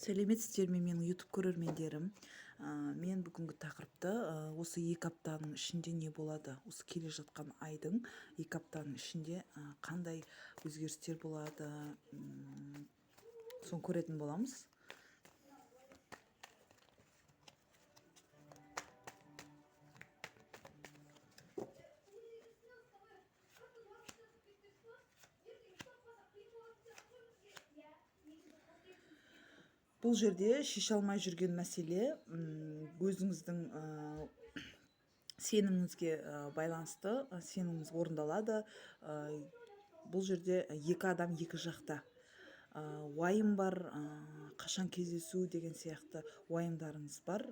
Сәлеметсіздер ме менің YouTube көрермендерім. Мен бүгінгі тақырыпты осы 2 аптаның ішінде не болады? Осы келе жатқан айдың 2 аптаның ішінде қандай өзгерістер болады? Соны көретін боламыз. Бұл жерде шеше алмай жүрген мәселе өзіңіздің сеніміңізге байланысты. Сеніміңіз орындалады. Бұл жерде 2 адам 2 жақта. Уайым бар, қашан кездесу деген сияқты уайымдарыңыз бар.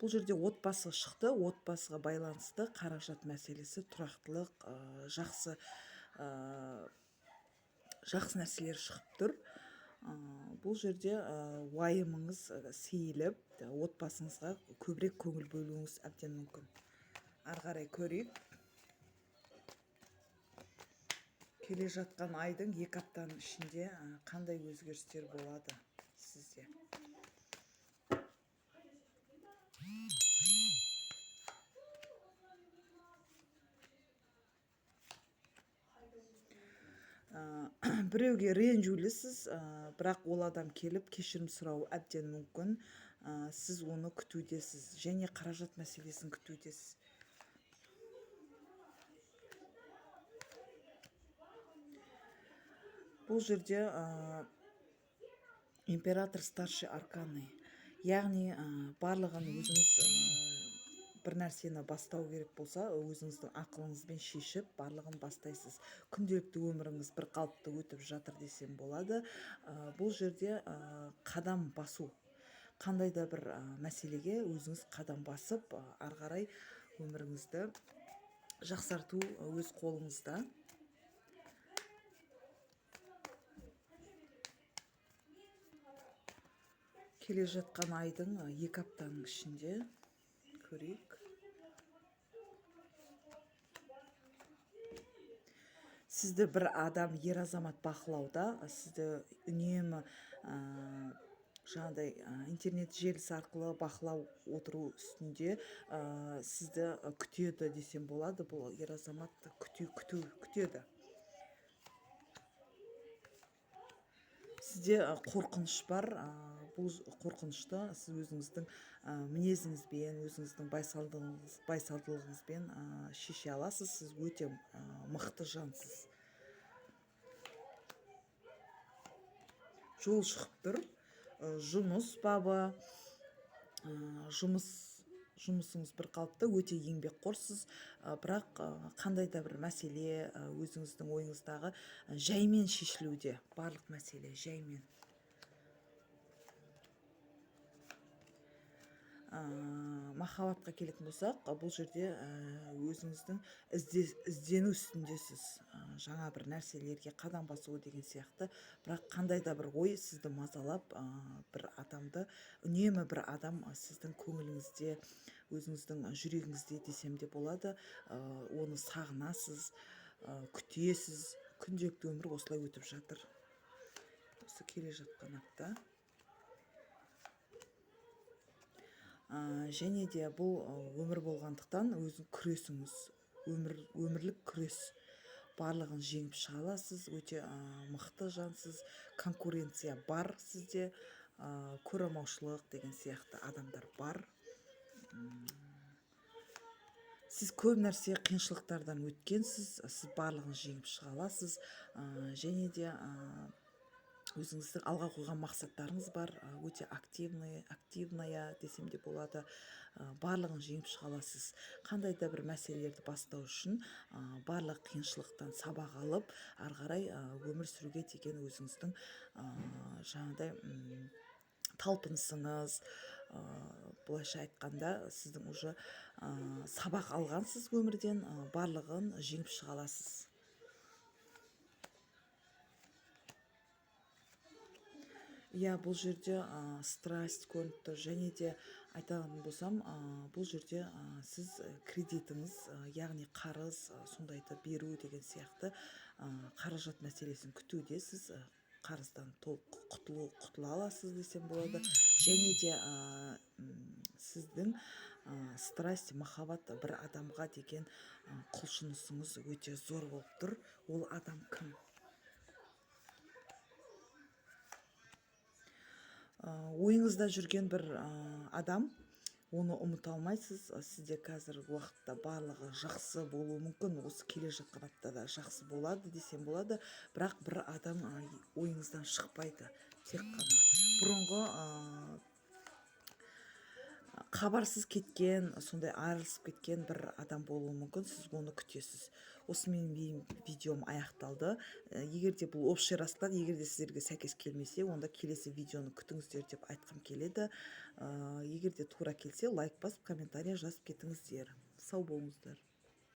Бұл жерде отбасы шықты, отбасыға байланысты қаражат мәселесі, тұрақтылық, жақсы нәрселер шығып тұр. Бұл жерде уайымыңыз сейіліп, отбасыңызға көбірек көңіл бөлуіңіз әбден мүмкін. Ары қарай көрейік. Келе жатқан айдың 2 аптаның ішінде қандай өзгерістер болады сізде? Біреуге ренжулісіз, бірақ ол адам келіп кешірім сұрауы әбден мүмкін. Сіз оны күтудесіз және қаражат мәселесін күтудесіз. Бұл жерде император старший арканы, яғни барлығын өзіңіз бір нәрсені бастау керек болса, өзіңіздің ақылыңызбен шешіп, барлығын бастайсыз. Күнделікті өміріңіз бір қалыпты өтіп жатыр десем болады. Бұл жерде қадам басу, қандай да бір мәселеге өзіңіз қадам басып, ары қарай өміріңізді жақсарту өз қолыңызда. Келе жатқан айдың 2 аптаның ішінде көрейік. Сізді бір адам, ер азамат бақылауда, сізді үнемі жаңағыдай интернет желісі арқылы бақылау отыру үстінде, сізді күтеді десем болады. Бұл ер азамат күтеді. Сізде қорқыныш бар. Бұл қорқынышты сіз өзіңіздің мінезіңізбен, өзіңіздің байсалдылығыңызбен шеше аласыз. Сіз өте мықты жансыз. Жол шығып тұр. Жұмыс бабы, жұмысыңыз бір қалыпты, өте еңбекқорсыз, бірақ қандай да бір мәселе өзіңіздің ойыңыздағы жаймен шешілуде. Барлық мәселе жаймен. Махаббатқа келетін болсақ, бұл жерде өзіңіздің іздену үстіндесіз. Жаңа бір нәрселерге қадам басу деген сияқты, бірақ қандай да бір ой сізді мазалап, бір адамды, үнемі бір адам сіздің көңіліңізде, өзіңіздің жүрегіңізде десем де болады. Оны сағынасыз, күтесіз. Күнделікті өмір осылай өтіп жатыр. Осы келе жатқан апта. Және де бұл өмір болғандықтан өзің күресіңіз, өмірлік күрес. Барлығын жеңіп шыға аласыз, өте мықты жансыз, конкуренция бар сізде, көреалмаушылық деген сияқты адамдар бар. Сіз көп нәрсе қиыншылықтардан өткенсіз, сіз барлығын жеңіп шыға аласыз, және де өзіңіздің алға қойған мақсаттарыңыз бар, өте активная десем де болады. Барлығын жеңіп шыға аласыз. Қандай да бір мәселелерді бастау үшін барлық қиыншылықтан сабақ алып, ары қарай өмір сүруге деген өзіңіздің жаңағыдай талпынысыңыз, былайша айтқанда, сіздің уже сабақ алғансыз өмірден, барлығын жеңіп шыға аласыз. Бұл жерде страсть көрініп тұр, және де айтатын болсам, бұл жерде сіз кредитіңіз, яғни қарыз, сондайды беру деген сияқты қаражат мәселесін күтудесіз. қарыздан толық құтыла аласыз десем болады. Және де сіздің страсть, махаббат, бір адамға деген құлшынысыңыз өте зор болып тұр. Ол адам кім? Ойыңызда жүрген бір адам, оны ұмыта алмайсыз. Сізде қазіргі уақытта барлығы жақсы болуы мүмкін, осы келе жатқан аптада жақсы болады десем болады, бірақ бір адам ойыңыздан шықпайды. Тек қана бұрынғы хабарсыз кеткен, сондай айырылысып кеткен бір адам болуы мүмкін, сіз оны күтесіз. Осымен менің видеом аяқталды. Егер де бұл общий расклад, егер де сіздерге сәйкес келмесе, онда келесі видеоны күтіңіздер деп айтқым келеді. Егер де тура келсе, лайк басып, комментария жазып кетіңіздер. Сау болыңыздар.